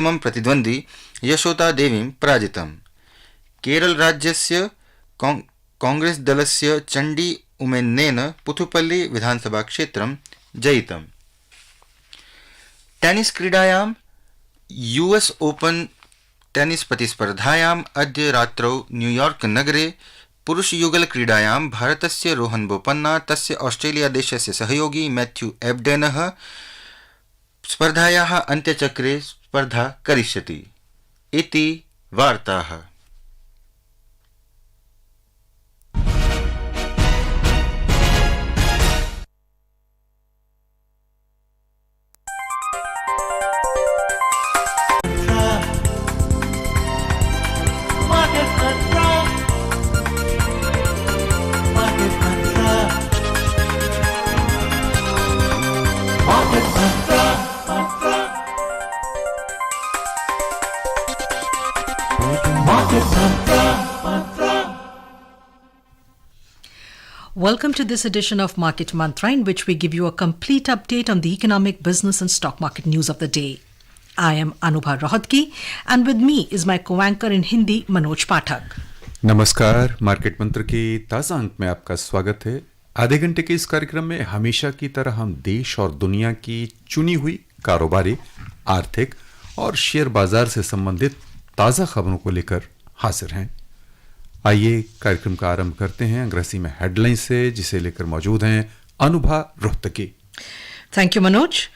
प्रतिद्वन्द्वी यशोदा देवीं पराजितम्। केरलराज्यस्य कांग्रेसदलस्य चण्डी उमेन्नेन पुथुपल्ली विधानसभाक्षेत्रं जयितम्। टेनिस् क्रीडायां US open tennis प्रतिस्पर्धायाम् अद्य रात्रौ न्यूयॉर्क नगरे पुरुषयुगलक्रीडायां भारतस्य रोहन बोपन्ना तस्य ऑस्ट्रेलिया देशस्य सहयोगी मैथ्यू एब्डेनः स्पर्धायाः अन्त्यचक्रे स्पर्धा करिष्यति इति वार्ताः। Welcome to this edition of Market Mantra, in which we give you a complete update on the economic, business and stock market news of the day. I am Anubha Rohatgi, and with me is my co-anchor in Hindi, Manoj Pathak. नमस्कार, market मंत्र के ताज़ा अंक में आपका स्वागत है। आधे घंटे के इस कार्यक्रम में हमेशा की तरह हम देश और दुनिया की चुनी हुई कारोबारी, आर्थिक और शेयर बाजार से संबंधित ताज़ा खबरों को लेकर हाजिर हैं। आइए कार्यक्रम का आरंभ करते हैं अंग्रेजी में हेडलाइन से, जिसे लेकर मौजूद हैं Anubha Rohatgi. Thank you, Manoj.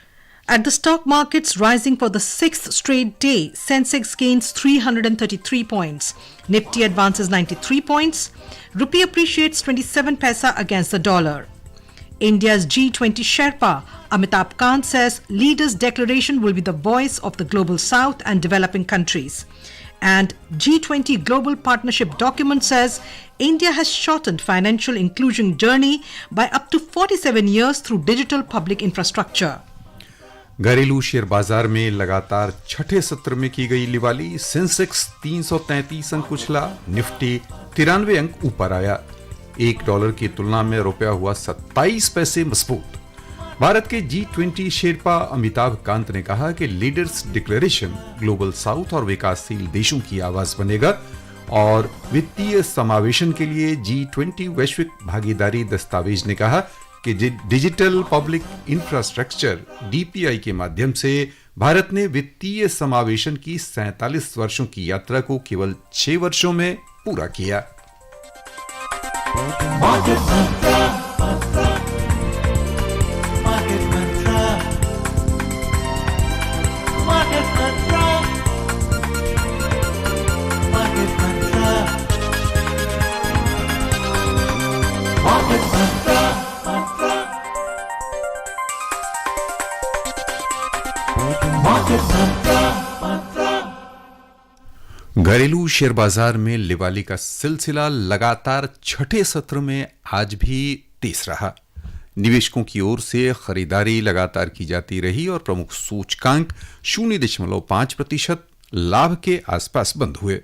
At the stock markets rising for the sixth straight day, Sensex gains 333 points. Nifty advances 93 points. Rupee appreciates 27 paisa against the dollar. India's G20 Sherpa, Amitabh Kant, says leaders' declaration will be the voice of the global south and developing countries. And G20 Global Partnership document says India has shortened financial inclusion journey by up to 47 years through digital public infrastructure. घरेलू share बाजार में लगातार छठे सत्र में की गई लिवाली। Sensex 333 अंक उछला, निफ्टी 93 अंक ऊपर आया। $1 की तुलना में रुपया हुआ 27 पैसे मजबूत। भारत के G20 शेरपा अमिताभ कांत ने कहा कि लीडर्स डिक्लेरेशन ग्लोबल साउथ और विकासशील देशों की आवाज बनेगा और वित्तीय समावेशन के लिए G20 वैश्विक भागीदारी दस्तावेज ने कहा कि डिजिटल पब्लिक इंफ्रास्ट्रक्चर DPI के माध्यम से भारत ने वित्तीय समावेशन की 47 वर्षों की यात्रा को केवल 6 वर्षों में पूरा किया। घरेलू शेयर बाजार में लिवाली का सिलसिला लगातार छठे सत्र में आज भी तेज रहा। निवेशकों की ओर से खरीदारी लगातार की जाती रही और प्रमुख सूचकांक 0.5% लाभ के आसपास बंद हुए।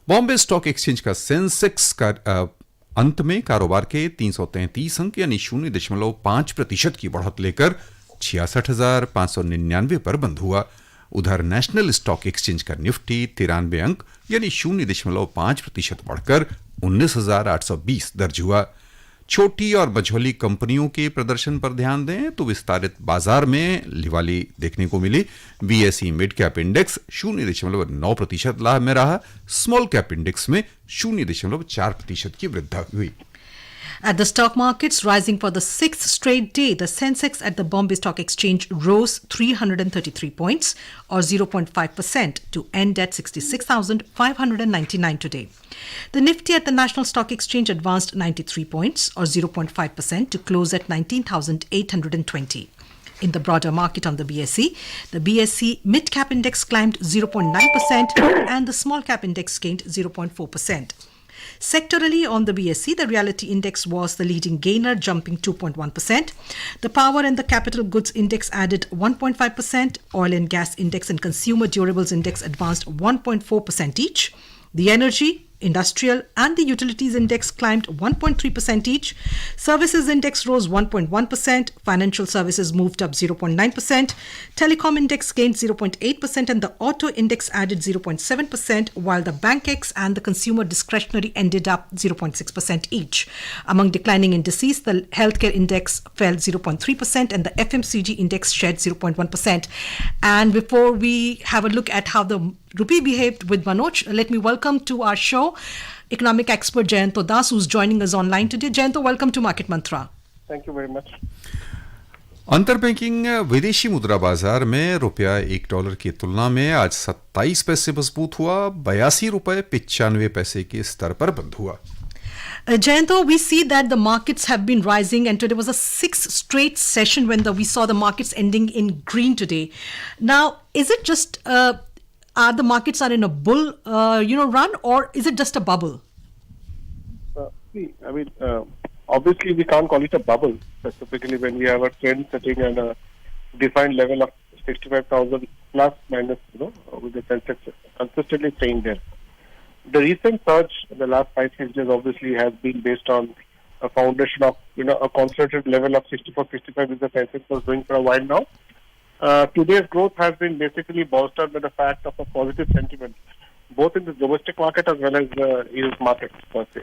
बॉम्बे स्टॉक एक्सचेंज का सेंसेक्स का अंत में कारोबार के 333 अंक यानी 0.5% की बढ़त लेकर 66,599 पर बंद हुआ। उधर नेशनल स्टॉक एक्सचेंज का निफ्टी 93 अंक यानी 0.5% बढ़कर 19,820 दर्ज हुआ। छोटी और मझोली कंपनियों के प्रदर्शन पर ध्यान दें तो विस्तारित बाजार में लिवाली देखने को मिली। BSE मिड कैप इंडेक्स 0.9% लाभ में रहा। स्मॉल कैप इंडेक्स में 0.4% की वृद्धि हुई। At the stock markets rising for the sixth straight day, the Sensex at the Bombay Stock Exchange rose 333 points or 0.5% to end at 66,599 today. The Nifty at the National Stock Exchange advanced 93 points or 0.5% to close at 19,820. In the broader market on the BSE mid-cap index climbed 0.9% and the small-cap index gained 0.4%. Sectorally on the BSE, the reality index was the leading gainer, jumping 2.1%. The power and the capital goods index added 1.5%. Oil and gas index and consumer durables index advanced 1.4% each. The energy, Industrial and the Utilities Index climbed 1.3% each. Services Index rose 1.1%. Financial Services moved up 0.9%. Telecom Index gained 0.8%, and the Auto Index added 0.7%, while the BankX and the Consumer Discretionary ended up 0.6% each. Among declining indices, the Healthcare Index fell 0.3%, and the FMCG Index shed 0.1%. And before we have a look at how the rupee behaved with Manoj, let me welcome to our show economic expert Jayanto Das, who's joining us online today. Jayanto, welcome to Market Mantra. Thank you very much. अंतर banking विदेशी मुद्रा बाजार में रुपया $1 की तुलना में आज 27 पैसे मजबूत हुआ, 82 रुपए 95 पैसे के स्तर पर बंद हुआ. Jayanto, we see that the markets have been rising, and today was a sixth straight session when we saw the markets ending in green today. Now, is it just are the markets are in a bull run, or is it just a bubble? Obviously we can't call it a bubble, specifically when we have a trend setting and a defined level of 65,000 plus minus, with the Sensex consistently staying there. The recent surge in the last 5-6 days obviously has been based on a foundation of, a concentrated level of 64-65 which the Sensex was doing for a while now. Today's growth has been basically bolstered by the fact of a positive sentiment, both in the domestic market as well as the US market per se.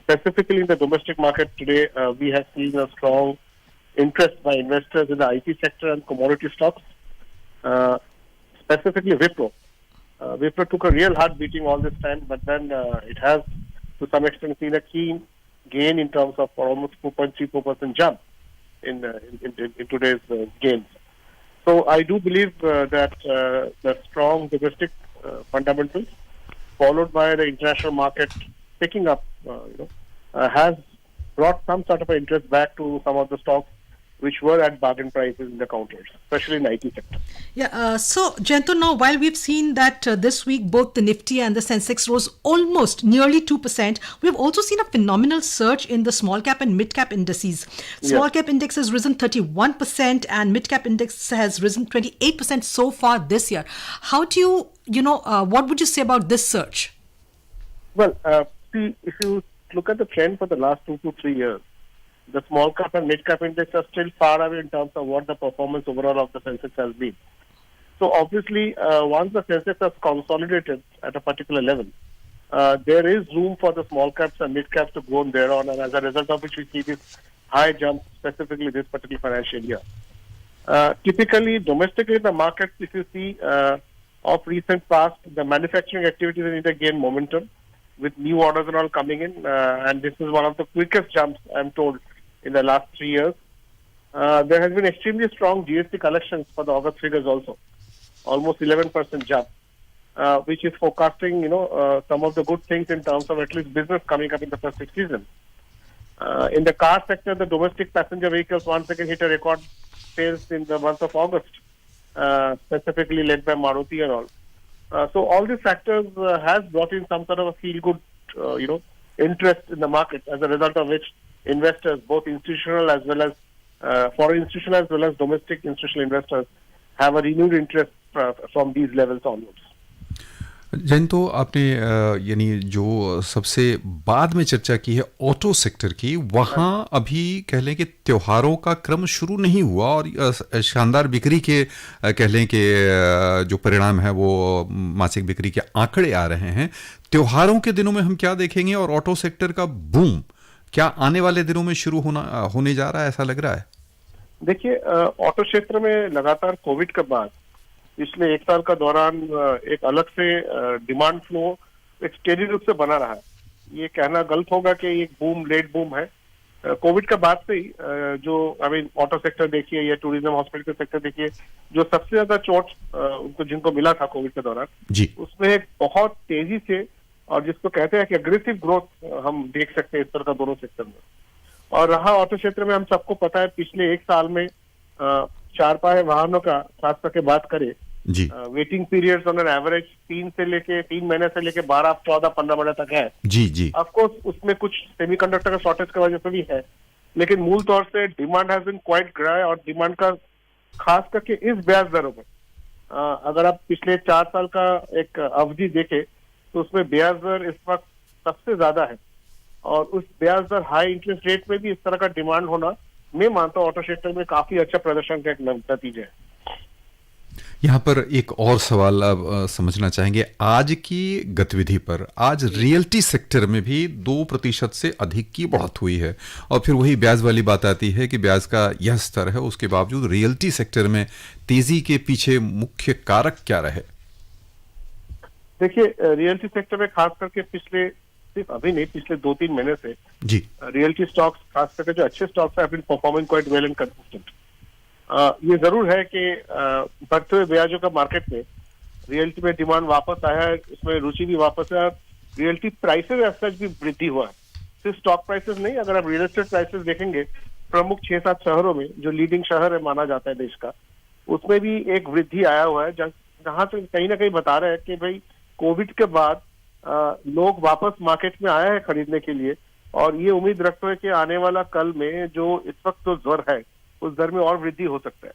Specifically in the domestic market today, we have seen a strong interest by investors in the IT sector and commodity stocks, specifically Wipro. Wipro took a real hard beating all this time, but then it has to some extent seen a keen gain in terms of almost 2.34% jump in today's gains. So I do believe that the strong domestic fundamentals, followed by the international market picking up, has brought some sort of interest back to some of the stocks which were at bargain prices in the counters, especially in IT sector. Yeah. So, Jayanto, now while we've seen that this week both the Nifty and the Sensex rose almost nearly 2%, we've also seen a phenomenal surge in the small cap and mid cap indices. Small cap index has risen 31% and mid cap index has risen 28% so far this year. How do what would you say about this surge? Well, see, if you look at the trend for the last 2 to 3 years, the small cap and mid cap index are still far away in terms of what the performance overall of the Sensex has been. So obviously, once the Sensex has consolidated at a particular level, there is room for the small caps and mid caps to go on thereon, and as a result of which we see this high jump, specifically this particular financial year. Typically, domestically in the markets, if you see of recent past, the manufacturing activities in India gain momentum with new orders and all coming in, and this is one of the quickest jumps, I'm told, in the last 3 years. There has been extremely strong GST collections for the August figures also, almost 11% jump, which is forecasting, some of the good things in terms of at least business coming up in the festive season. In the car sector, the domestic passenger vehicles once again hit a record sales in the month of August, specifically led by Maruti and all. So all these factors has brought in some sort of a feel-good, interest in the market, as a result of which investors, both institutional as well as foreign institutional as well as domestic institutional investors, have a renewed interest from these levels onwards. Jayanto, आपने यानी जो सबसे बाद में चर्चा की है auto sector की, वहाँ अभी कह लें कि त्योहारों का क्रम शुरू नहीं हुआ और शानदार बिक्री के कह लें कि जो परिणाम है वो मासिक बिक्री के आंकड़े आ रहे हैं. त्योहारों के दिनों में हम क्या देखेंगे और ऑटो सेक्टर का बूम क्या आने वाले दिनों में शुरू होने जा रहा है, ऐसा लग रहा है? देखिए, ऑटो क्षेत्र में लगातार कोविड के बाद पिछले 1 साल का दौरान एक अलग से डिमांड फ्लो एक स्टेडी रूप से बना रहा है. ये कहना गलत होगा कि एक बूम लेट बूम है. कोविड के बाद से ही जो ऑटो सेक्टर देखिए या टूरिज्म हॉस्पिटल सेक्टर देखिए, जो सबसे ज्यादा चोट उनको जिनको मिला था कोविड के दौरान, उसमें एक बहुत तेजी से और जिसको कहते हैं कि अग्रेसिव ग्रोथ हम देख सकते हैं इस तरह का दोनों सेक्टर में. और रहा ऑटो क्षेत्र में, हम सबको पता है पिछले 1 साल में 4 पाए वाहनों का खास करके बात करें, waiting periods on an average 3 महीने से लेके 12, 14, 15 महीने तक है. जी. ऑफकोर्स उसमें कुछ सेमीकंडक्टर का शॉर्टेज की वजह से भी है, लेकिन मूल तौर से डिमांड हैज बीन क्वाइट ग्राई. और डिमांड का खास करके इस ब्याज दरों में अगर आप पिछले 4 साल का एक अवधि देखें तो उसमें ब्याज दर इस वक्त सबसे ज्यादा है, और उस ब्याज दर हाई इंटरेस्ट रेट में भी इस तरह का डिमांड होना, मैं मानता हूँ ऑटो सेक्टर में काफी अच्छा प्रदर्शन का एक नतीजा है। यहाँ पर एक और सवाल अब समझना चाहेंगे आज की गतिविधि पर। आज रियल्टी सेक्टर में भी 2% से अधिक की बढ़त हुई है, और फिर वही ब्याज वाली बात आती है कि ब्याज का यह स्तर है, उसके बावजूद रियल्टी सेक्टर में तेजी के पीछे मुख्य कारक क्या रहे? देखिए, रियल्टी सेक्टर में खास करके पिछले, सिर्फ अभी नहीं, पिछले 2-3 महीने से जी, रियल्टी स्टॉक्स, खास करके जो अच्छे स्टॉक्स हैं, performing quite well and consistent. ये जरूर है कि बढ़ते हुए ब्याजों का मार्केट में रियल्टी में डिमांड वापस आया है, इसमें रुचि भी वापस है, और रियल्टी प्राइसेस एज सच भी वृद्धि हुआ है। सिर्फ स्टॉक प्राइसेस नहीं, अगर आप रियल एस्टेट प्राइसेस देखेंगे प्रमुख 6-7 शहरों में, जो लीडिंग शहर है माना जाता है देश का, उसमें भी एक वृद्धि आया हुआ है, जहां से कहीं ना कहीं बता रहे हैं कि भाई कोविड के बाद लोग वापस मार्केट में आए हैं खरीदने के लिए, और ये उम्मीद रखते हैं कि आने वाला कल में जो इस वक्त जो दर है उस दर में और वृद्धि हो सकता है।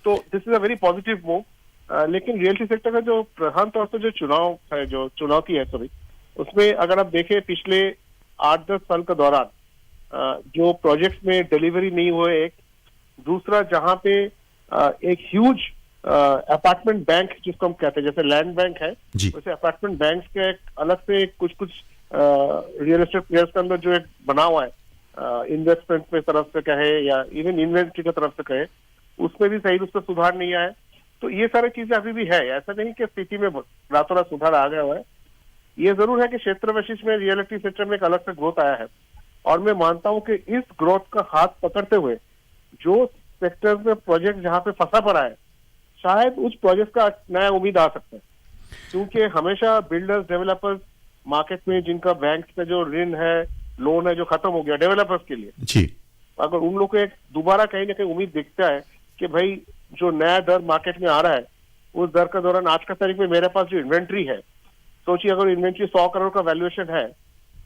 तो this is a very positive move. लेकिन रियल्टी सेक्टर का जो प्रधान तौर से जो चुनाव है, जो चुनौती है सॉरी, उसमें अगर आप देखें पिछले 8-10 साल के दौरान जो प्रोजेक्ट्स में डिलीवरी नहीं हुए, एक दूसरा जहां पे एक ह्यूज अपार्टमेंट बैंक जिसको हम कहते हैं, जैसे लैंड बैंक है, जी, वैसे अपार्टमेंट बैंक के एक अलग से कुछ रियल एस्टेट प्लेयर्स के अंदर जो एक बना हुआ है, इन्वेस्टमेंट की तरफ से कहे या इवन इन्वेंट्री की तरफ से कहे, उसमें भी सही रूप से सुधार नहीं आया है। तो ये सारी चीजें अभी भी है, ऐसा नहीं कि स्थिति में रातों रात सुधार आ गया हुआ है। ये जरूर है कि क्षेत्र विशिष्ट में रियलिटी सेक्टर में एक अलग से ग्रोथ आया है, और मैं मानता हूं कि इस ग्रोथ का हाथ पकड़ते हुए जो सेक्टर में प्रोजेक्ट जहां पे फंसा पड़ा है, शायद उस प्रोजेक्ट का नया उम्मीद आ सकता है, क्योंकि हमेशा बिल्डर्स, डेवलपर्स मार्केट में जिनका बैंक का जो ऋण है, लोन है, जो खत्म हो गया डेवलपर्स के लिए, जी, अगर उन लोग को एक दोबारा कहीं ना कहीं उम्मीद दिखता है कि भाई जो नया दर मार्केट में आ रहा है, उस दर के दौरान आज का तारीख में मेरे पास जो इन्वेंट्री है, सोचिए अगर इन्वेंट्री 100 करोड़ का वैल्यूएशन है,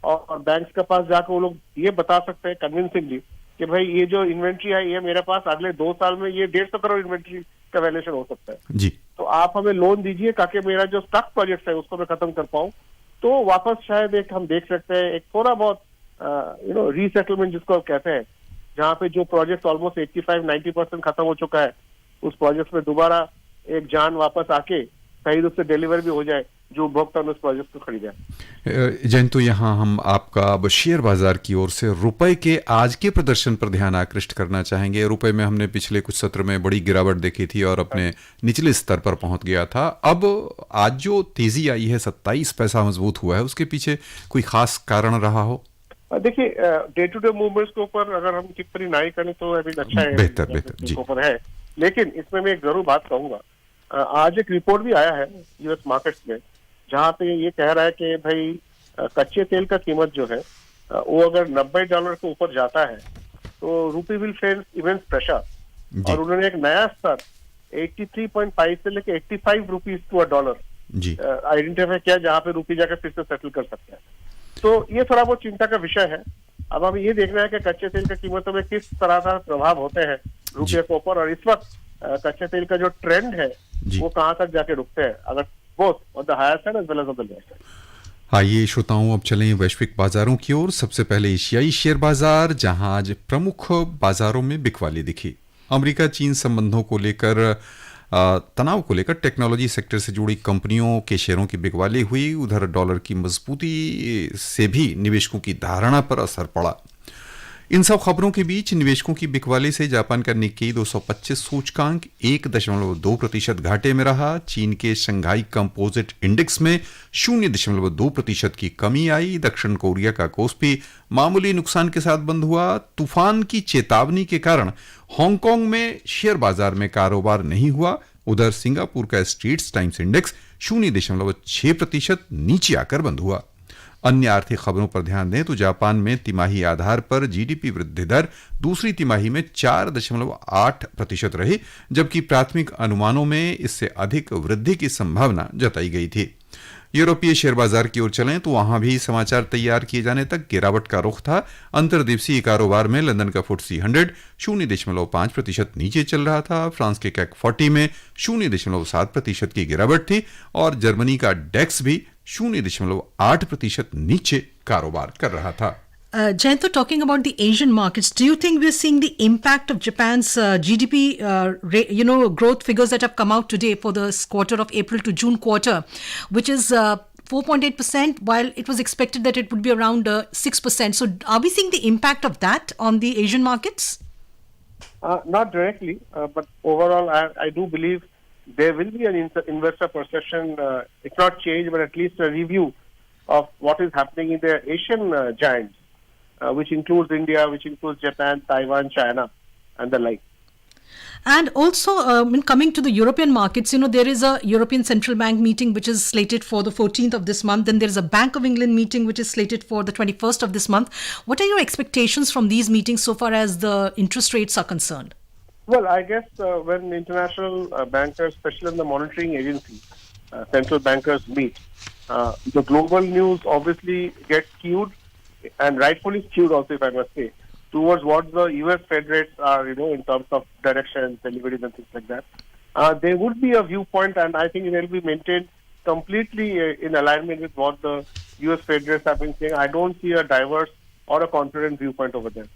और बैंक्स के पास जाकर वो लोग ये बता सकते हैं कन्विंसिंगली कि भाई ये जो इन्वेंट्री है, ये मेरे पास अगले 2 साल में ये 150 करोड़ इन्वेंट्री का वैल्यूएशन हो सकता है, जी, तो आप हमें लोन दीजिए ताकि मेरा जो स्टॉक प्रोजेक्ट है उसको मैं खत्म कर पाऊं। तो वापस शायद एक हम देख सकते हैं एक थोड़ा बहुत रीसेटलमेंट जिसको कहते हैं, जहां पे जो प्रोजेक्ट ऑलमोस्ट 85-90% खत्म हो चुका है, उस प्रोजेक्ट में दोबारा एक जान वापस आके सही रूप से डिलीवर भी हो जाए, जो उपभोक्ता ने उस प्रोजेक्ट को खरीदा। जयंतु, यहाँ हम आपका अब शेयर बाजार की ओर से रुपए के आज के प्रदर्शन पर ध्यान आकृष्ट करना चाहेंगे। रुपए में हमने पिछले कुछ सत्र में बड़ी गिरावट देखी थी और अपने निचले स्तर पर पहुंच गया था। अब आज जो तेजी आई है, 27 पैसा मजबूत हुआ है, उसके पीछे कोई खास कारण रहा हो? देखिए, डे टू डे मूवमेंट्स के ऊपर अगर हम टिप्पणी नहीं करें तो अभी अच्छा है, बेहतर जी, ऊपर है। लेकिन इसमें मैं एक जरूर बात कहूंगा, आज एक रिपोर्ट भी आया है यूएस मार्केट्स में, जहां पे ये कह रहा है कि भाई कच्चे तेल का कीमत जो है वो अगर $90 के ऊपर जाता है तो रूपी विल फेस इमेंस प्रेशर, और उन्होंने एक नया स्तर 83.5 से लेके 85 रुपीज टू $1 आइडेंटिफाई किया, जहां पे रूपी जाकर फिर से सेटल कर सकते हैं। तो ये थोड़ा बहुत चिंता का विषय है। अब हमें ये देखना है कि कच्चे तेल की कीमतों में किस तरह का प्रभाव होते हैं रुपये के ऊपर, और इस वक्त कच्चे तेल का जो ट्रेंड है वो कहाँ तक जाके रुकते हैं, अगर both on the higher side as well as on the lower side. आइए श्रोताओं, अब चलें वैश्विक बाजारों की ओर। सबसे पहले एशियाई शेयर बाजार, जहां आज प्रमुख बाजारों में बिकवाली दिखी। अमेरिका चीन संबंधों को लेकर तनाव को लेकर टेक्नोलॉजी सेक्टर से जुड़ी कंपनियों के शेयरों की बिकवाली हुई। उधर डॉलर की मजबूती से भी निवेशकों की धारणा पर असर पड़ा। इन सब खबरों के बीच निवेशकों की बिकवाली से जापान का निक्केई 225 सूचकांक 1.2% घाटे में रहा। चीन के शंघाई कंपोजिट इंडेक्स में 0.2% की कमी आई। दक्षिण कोरिया का कोस्पी मामूली नुकसान के साथ बंद हुआ। तूफान की चेतावनी के कारण हांगकांग में शेयर बाजार में कारोबार नहीं हुआ। उधर सिंगापुर का स्ट्रेट्स टाइम्स इंडेक्स 0.6% नीचे आकर बंद हुआ। अन्य आर्थिक खबरों पर ध्यान दें तो जापान में तिमाही आधार पर जीडीपी वृद्धि दर दूसरी तिमाही में 4.8% रही, जबकि प्राथमिक अनुमानों में इससे अधिक वृद्धि की संभावना जताई गई थी। यूरोपीय शेयर बाजार की ओर चलें तो वहां भी समाचार तैयार किए जाने तक गिरावट का रुख था। अंतर्दिवसीय कारोबार में लंदन का FTSE 100 0.5% नीचे चल रहा था। फ्रांस के CAC 40 में 0.7% की गिरावट थी और जर्मनी का डेक्स भी 0.8% नीचे कारोबार कर रहा था। Jayanto, talking about the Asian markets, do you think we're seeing the impact of Japan's GDP, growth figures that have come out today for this quarter of April to June quarter, which is 4.8%, while it was expected that it would be around 6%. So are we seeing the impact of that on the Asian markets? Not directly, but overall, I do believe there will be an investor perception, if not change, but at least a review of what is happening in the Asian giants, which includes India, which includes Japan, Taiwan, China, and the like. And also, in coming to the European markets, there is a European Central Bank meeting which is slated for the 14th of this month. Then there is a Bank of England meeting which is slated for the 21st of this month. What are your expectations from these meetings so far as the interest rates are concerned? Well, I guess when international bankers, especially in the monitoring agency, central bankers meet, the global news obviously gets skewed, and rightfully skewed also, if I must say, towards what the US Fed rates are, in terms of direction, deliveries and things like that. There would be a viewpoint, and I think it will be maintained completely in alignment with what the US Fed rates have been saying. I don't see a diverse or a confident viewpoint over there.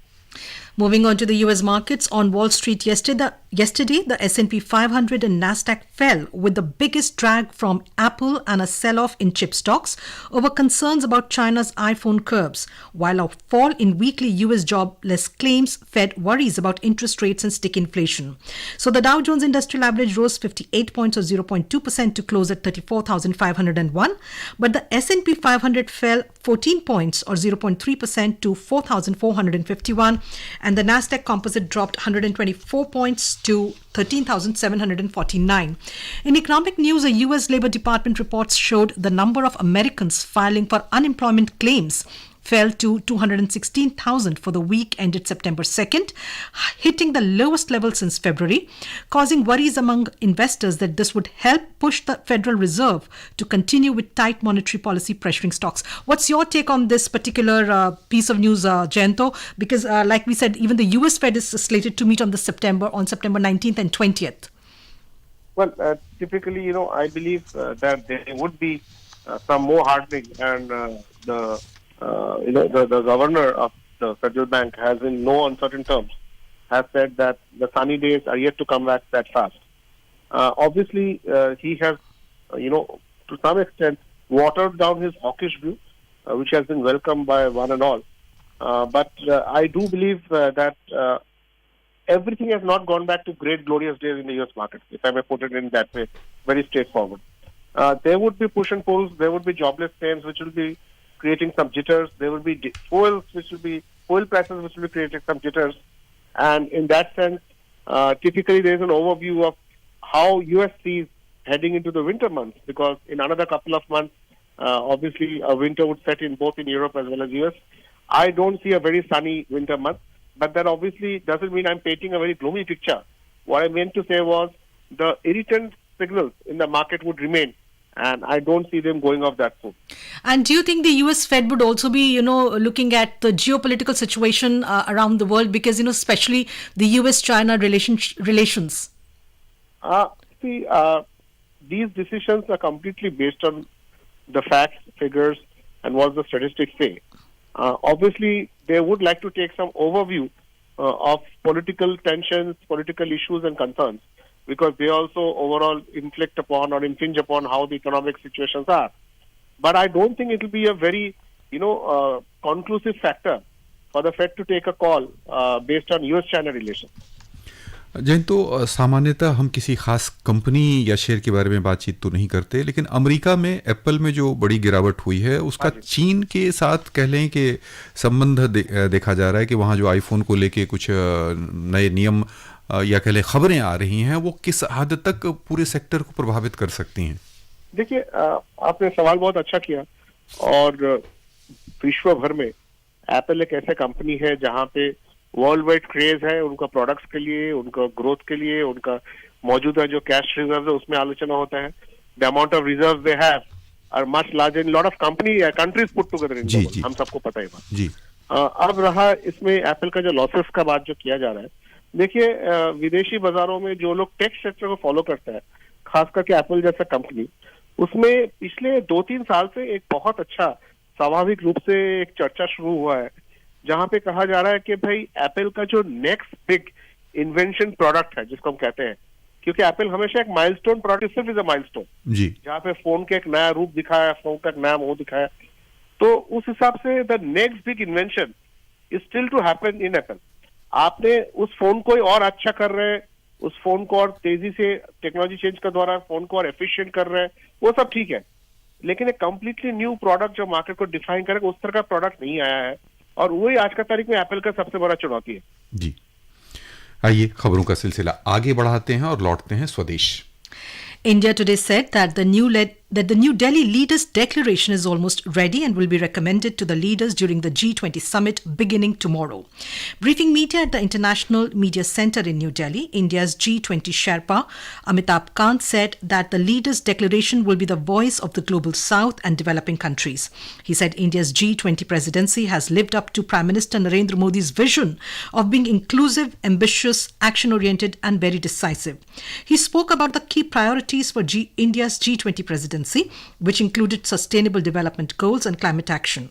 Moving on to the US markets, on Wall Street yesterday, the S&P 500 and Nasdaq fell, with the biggest drag from Apple and a sell-off in chip stocks over concerns about China's iPhone curbs, while a fall in weekly US jobless claims fed worries about interest rates and sticky inflation. So the Dow Jones Industrial Average rose 58 points or 0.2% to close at 34,501, but the S&P 500 fell 14 points or 0.3% to 4,451, and the Nasdaq Composite dropped 124 points to 13,749. In economic news, a US Labor Department report showed the number of Americans filing for unemployment claims fell to 216,000 for the week ended September 2nd, hitting the lowest level since February, causing worries among investors that this would help push the Federal Reserve to continue with tight monetary policy pressuring stocks. What's your take on this particular piece of news, Jayanto? Because like we said, even the US Fed is slated to meet on September 19th and 20th. Well, typically, I believe that there would be some more hardening, and the governor of the Federal Bank has, in no uncertain terms, has said that the sunny days are yet to come back that fast. Obviously, he has, to some extent, watered down his hawkish view, which has been welcomed by one and all. But I do believe that everything has not gone back to great glorious days in the US market, if I may put it in that way, very straightforward. There would be push and pulls, there would be jobless claims which will be creating some jitters, there will be fuel prices which will be creating some jitters, and in that sense, typically there is an overview of how US sees heading into the winter months, because in another couple of months, obviously a winter would set in both in Europe as well as US. I don't see a very sunny winter month, but that obviously doesn't mean I'm painting a very gloomy picture. What I meant to say was the irritant signals in the market would remain, and I don't see them going off that soon. And do you think the US Fed would also be, looking at the geopolitical situation around the world, because, especially the US-China relations? These decisions are completely based on the facts, figures, and what the statistics say. Obviously, they would like to take some overview of political tensions, political issues and concerns, because they also overall inflict upon or impinge upon how the economic situations are. But I don't think it will be a very, conclusive factor for the Fed to take a call based on US-China relations. Jayanto, सामान्यतः हम किसी खास company या share के बारे में बातचीत तो नहीं करते, लेकिन अमेरिका में एप्पल में जो बड़ी गिरावट हुई है उसका चीन के साथ कह लें कि संबंध देखा जा रहा है कि वहाँ जो आईफोन को लेके कुछ नए नियम या कह लें खबरें आ रही हैं, वो किस हद तक पूरे सेक्टर को प्रभावित कर सकती हैं? देखिए, आपने सवाल बहुत अच्छा किया, और विश्व भर में एप्पल एक ऐसा कंपनी है जहाँ पे वर्ल्ड वाइड क्रेज है उनका प्रोडक्ट्स के लिए, उनका ग्रोथ के लिए, उनका मौजूदा जो कैश रिजर्व है उसमें आलोचना होता है. The amount of reserve they have are much larger in lot of countries put together in the world. हम सबको पता है बात. जी. अब रहा इसमें एप्पल का जो लॉसेस का बात जो किया जा रहा है, देखिए, विदेशी बाजारों में जो लोग टेक सेक्टर को फॉलो करता है, खास करके एप्पल जैसा कंपनी, उसमें पिछले 2-3 साल से एक बहुत अच्छा स्वाभाविक रूप से एक चर्चा शुरू हुआ है, जहां पे कहा जा रहा है कि भाई एप्पल का जो नेक्स्ट बिग इन्वेंशन प्रोडक्ट है, जिसको हम कहते हैं, क्योंकि एप्पल हमेशा एक माइलस्टोन प्रोडक्ट सिर्फ इज अ माइलस्टोन, जी। जहाँ पे फोन का एक नया रूप दिखाया, फोन का एक नया मुंह दिखाया, तो उस हिसाब से the next big invention is still to happen in Apple. आपने उस फोन को और अच्छा कर रहे हैं, उस फोन को और तेजी से टेक्नोलॉजी चेंज के द्वारा फोन को और एफिशिएंट कर रहे हैं, वो सब ठीक है, लेकिन एक कंप्लीटली न्यू प्रोडक्ट जो मार्केट को डिफाइन करेगा उस तरह का प्रोडक्ट नहीं आया है, और वही आज का तारीख में एप्पल का सबसे बड़ा चुनौती है. जी, आइए खबरों का सिलसिला आगे बढ़ाते हैं और लौटते हैं स्वदेश. India today said that the New Delhi Leaders Declaration is almost ready and will be recommended to the leaders during the G20 summit beginning tomorrow. Briefing media at the International Media Center in New Delhi, India's G20 Sherpa Amitabh Kant said that the Leaders Declaration will be the voice of the global South and developing countries. He said India's G20 presidency has lived up to Prime Minister Narendra Modi's vision of being inclusive, ambitious, action-oriented and very decisive. He spoke about the key priorities for India's G20 presidency, which included sustainable development goals and climate action.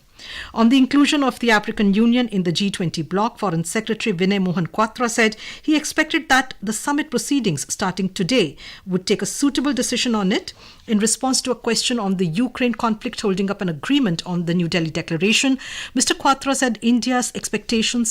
On the inclusion of the African Union in the G20 bloc, Foreign Secretary Vinay Mohan Kwatra said he expected that the summit proceedings starting today would take a suitable decision on it. In response to a question on the Ukraine conflict holding up an agreement on the New Delhi Declaration, Mr. Kwatra said India's expectation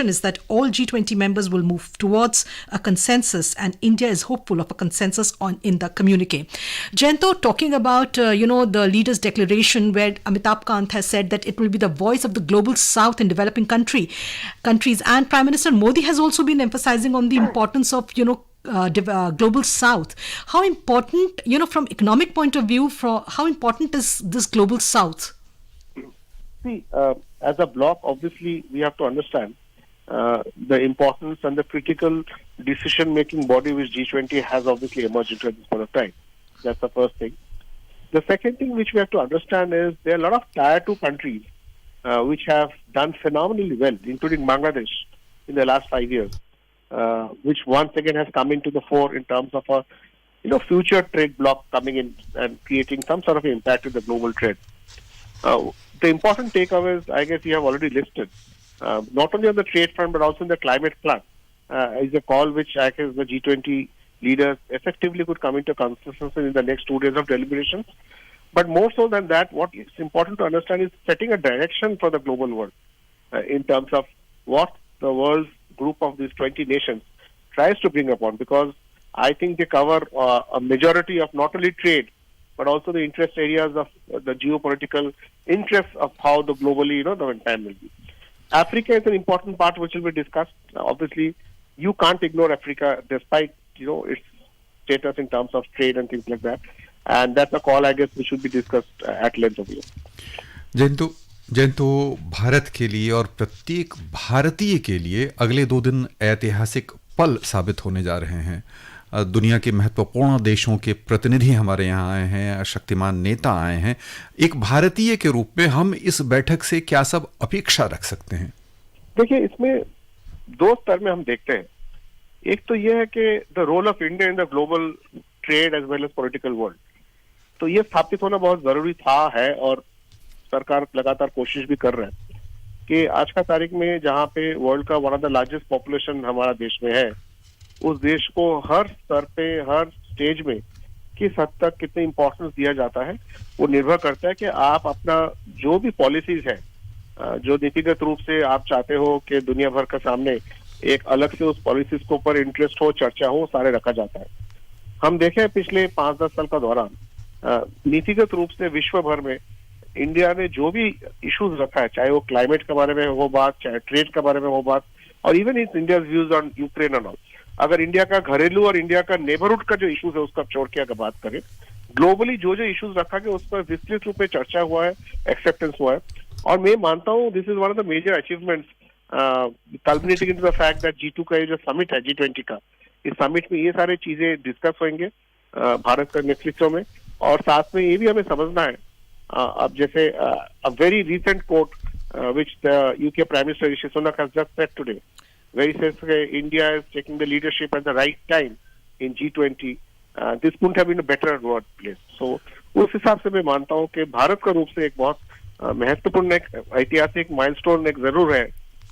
is that all G20 members will move towards a consensus, and India is hopeful of a consensus in the communique. Jayanta, talking about the Leaders' Declaration, where Amitabh Kant has said that it will be the voice of the global South and developing countries, and Prime Minister Modi has also been emphasizing on the importance of global South. How important, from economic point of view, how important is this global South? See, as a bloc, obviously, we have to understand the importance and the critical decision-making body which G20 has obviously emerged into at this point of time. That's the first thing. The second thing which we have to understand is there are a lot of Tier 2 countries which have done phenomenally well, including Bangladesh, in the last 5 years. Which once again has come into the fore in terms of a future trade bloc coming in and creating some sort of impact with the global trade. The important takeaways, I guess, you have already listed. Not only on the trade front but also in the climate front is a call which I guess the G20 leaders effectively could come into consensus in the next 2 days of deliberations. But more so than that, what is important to understand is setting a direction for the global world in terms of what the world's group of these 20 nations tries to bring upon, because I think they cover a majority of not only trade but also the interest areas of the geopolitical interests of how the globally the entire will be. Africa is an important part which will be discussed. Obviously, you can't ignore Africa despite its status in terms of trade and things like that, and that's a call I guess which should be discussed at length over here. जैंतो Bharat के लिए और प्रत्येक भारतीय के लिए अगले 2 दिन ऐतिहासिक पल साबित होने जा रहे हैं. दुनिया के महत्वपूर्ण देशों के प्रतिनिधि हमारे यहाँ आए हैं, शक्तिमान नेता आए हैं. एक भारतीय के रूप में हम इस बैठक से क्या सब अपेक्षा रख सकते हैं? देखिए, इसमें 2 स्तर में हम देखते हैं. एक तो यह है कि the role of India in the global trade as well as political world, तो ये स्थापित होना बहुत जरूरी था, है, और सरकार लगातार कोशिश भी कर रहा है कि आज का तारीख में जहां पे वर्ल्ड का one of the largest population हमारा देश में है, उस देश को हर स्तर पे, हर स्टेज में किस हद तक कितने इंपॉर्टेंस दिया जाता है, वो निर्भर करता है कि आप अपना जो भी पॉलिसीज है, जो नीतिगत रूप से आप चाहते हो कि दुनिया भर के सामने एक अलग से उस पॉलिसीज के ऊपर इंटरेस्ट हो, चर्चा हो, सारे रखा जाता है. हम देखें पिछले 5-10 साल का दौरान नीतिगत रूप से विश्व भर में इंडिया ने जो भी इश्यूज रखा है, चाहे वो क्लाइमेट के बारे में हो बात, चाहे ट्रेड के बारे में हो बात, और even it's India views on Ukraine and all. अगर इंडिया का घरेलू और इंडिया का नेबरहुड का जो इश्यूज है उसका छोड़ के अगर बात करें, ग्लोबली जो जो इश्यूज रखा गया उस पर विस्तृत रूप में चर्चा हुआ है, एक्सेप्टेंस हुआ है. और मैं मानता हूँ this is one of the major achievements culminating into the fact that G2 का ये जो समिट है, G20 का, इस समिट में ये सारी चीजें डिस्कस होंगे भारत का नेतृत्व में. और साथ में ये भी हमें समझना है, अब जैसे a very recent quote which the UK Prime Minister Rishi Sunak has just said today, where he says India is taking the leadership at the right time in G20. this couldn't have been a better word place. So उस हिसाब से मैं मानता हूँ कि भारत का रूप से एक बहुत महत्वपूर्ण एक ऐतिहासिक माइलस्टोन एक जरूर है,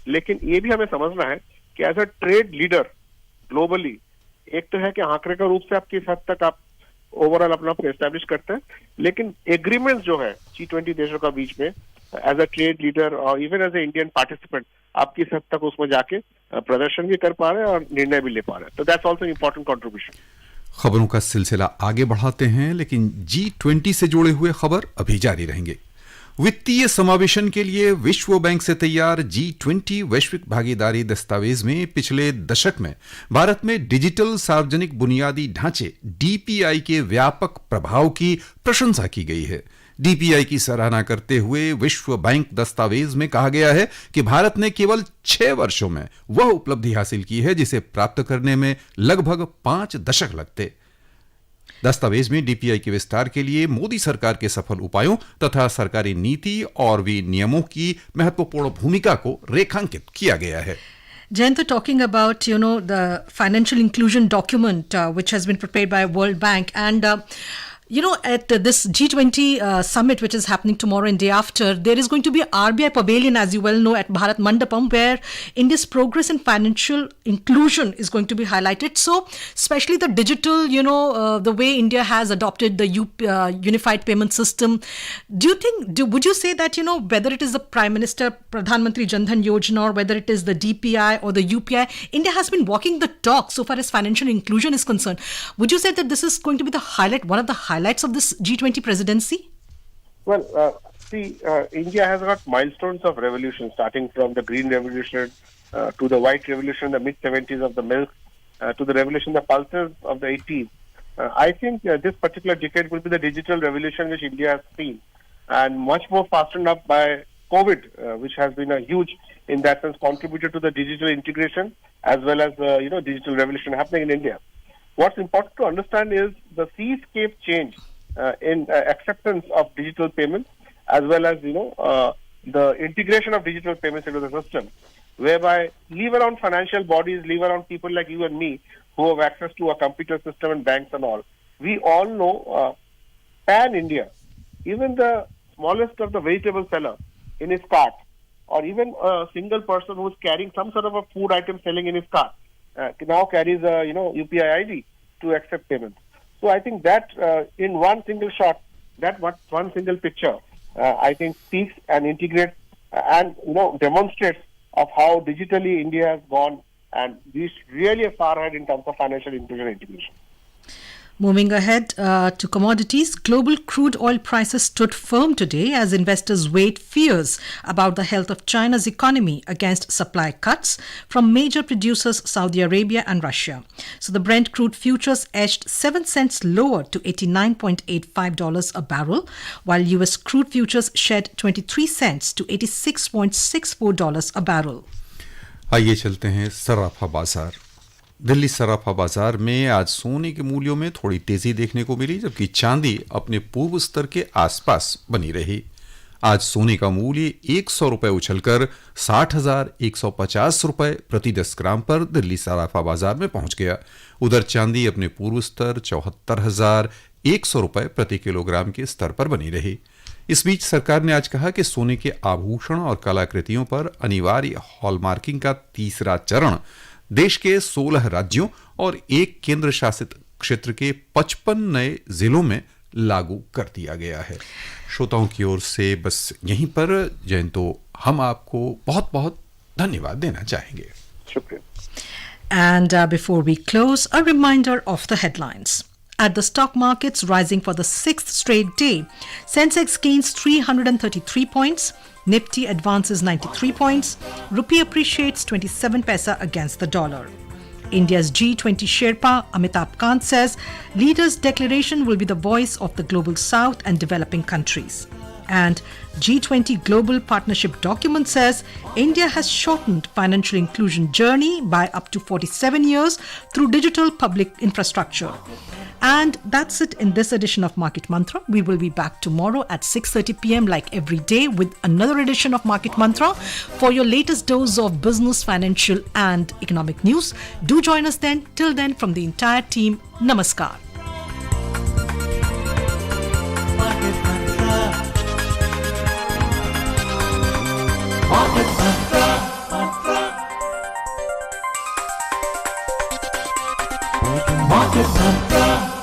लेकिन ये भी हमें समझना है कि as a trade leader globally एक तो है कि आंकड़े का रूप से आप किस हद तक आप ओवरऑल अपना एस्टेब्लिश करते हैं, लेकिन एग्रीमेंट जो है G20 देशों का बीच में एज अ ट्रेड लीडर और even as a Indian participant आप किस हद तक उसमें जाके प्रदर्शन भी कर पा रहे हैं और निर्णय भी ले पा रहे हैं, तो दैट्स आल्सो इंपॉर्टेंट कंट्रीब्यूशन। खबरों का सिलसिला आगे बढ़ाते हैं, लेकिन G20 से जुड़े हुए खबर अभी जारी रहेंगे। वित्तीय समावेशन के लिए विश्व बैंक से तैयार G20 वैश्विक भागीदारी दस्तावेज में पिछले दशक में भारत में डिजिटल सार्वजनिक बुनियादी ढांचे DPI के व्यापक प्रभाव की प्रशंसा की गई है। DPI की सराहना करते हुए विश्व बैंक दस्तावेज में कहा गया है कि भारत ने केवल 6 वर्षों में वह उपलब्धि हासिल की है जिसे प्राप्त करने में लगभग 5 दशक लगते। दस्तावेज में DPI के विस्तार के लिए मोदी सरकार के सफल उपायों तथा सरकारी नीति और विनियमों की महत्वपूर्ण भूमिका को रेखांकित किया गया है। Jayanta, talking about, the financial inclusion document, which has been prepared by World Bank, and at this G20 summit, which is happening tomorrow and day after, there is going to be a RBI pavilion, as you well know, at Bharat Mandapam, where India's progress in financial inclusion is going to be highlighted. So, especially the digital, the way India has adopted the unified payment system. Would you say that, whether it is the Prime Minister, Pradhan Mantri Jan Dhan Yojana, or whether it is the DPI or the UPI, India has been walking the talk so far as financial inclusion is concerned. Would you say that this is going to be the highlight, one of the highlights of this G20 presidency? Well, India has got milestones of revolution, starting from the Green Revolution to the White Revolution in the mid-70s of the milk, to the revolution, the pulses of the 80s. I think this particular decade will be the digital revolution which India has seen, and much more fastened up by COVID, which has been a huge, in that sense, contributor to the digital integration as well as digital revolution happening in India. What's important to understand is the seascape change in acceptance of digital payments, as well as the integration of digital payments into the system, whereby leave around financial bodies, leave around people like you and me who have access to a computer system and banks and all. We all know pan India, even the smallest of the vegetable seller in his cart, or even a single person who is carrying some sort of a food item selling in his cart, now carries a UPI ID to accept payments. So I think that in one single shot, that one single picture, I think speaks and integrates and demonstrates of how digitally India has gone and reached really far ahead in terms of financial inclusion and integration. Moving ahead to commodities, global crude oil prices stood firm today as investors weighed fears about the health of China's economy against supply cuts from major producers Saudi Arabia and Russia. So the Brent crude futures edged 7 cents lower to $89.85 a barrel, while US crude futures shed 23 cents to $86.64 a barrel. आइए चलते हैं सराफा बाजार। दिल्ली सराफा बाजार में आज सोने के मूल्यों में थोड़ी तेजी देखने को मिली, जबकि चांदी अपने पूर्व स्तर के आसपास बनी रही। आज सोने का मूल्य 100 रुपए उछलकर 60,150 रुपए प्रति 10 ग्राम पर दिल्ली सराफा बाजार में पहुंच गया। उधर चांदी अपने पूर्व स्तर 74,100 रुपए प्रति किलोग्राम के स्तर पर बनी रही। इस बीच सरकार ने आज कहा कि सोने के आभूषण और कलाकृतियों पर अनिवार्य हॉलमार्किंग का तीसरा चरण देश के 16 राज्यों और एक केंद्र शासित क्षेत्र के 55 नए जिलों में लागू कर दिया गया है। श्रोताओं की ओर से बस यहीं पर जयंतो हम आपको बहुत बहुत धन्यवाद देना चाहेंगे। शुक्रिया। And before we close, a reminder of the headlines. At the stock markets rising for the 6th straight day, Sensex gains 333 points, Nifty advances 93 points, Rupee appreciates 27 paisa against the dollar. India's G20 Sherpa Amitabh Kant says leaders' declaration will be the voice of the global south and developing countries. And G20 Global Partnership document says India has shortened financial inclusion journey by up to 47 years through digital public infrastructure. And that's it in this edition of Market Mantra. We will be back tomorrow at 6:30 p.m. like every day with another edition of Market Mantra for your latest dose of business, financial and economic news. Do join us then. Till then, from the entire team, Namaskar. Market Mantra.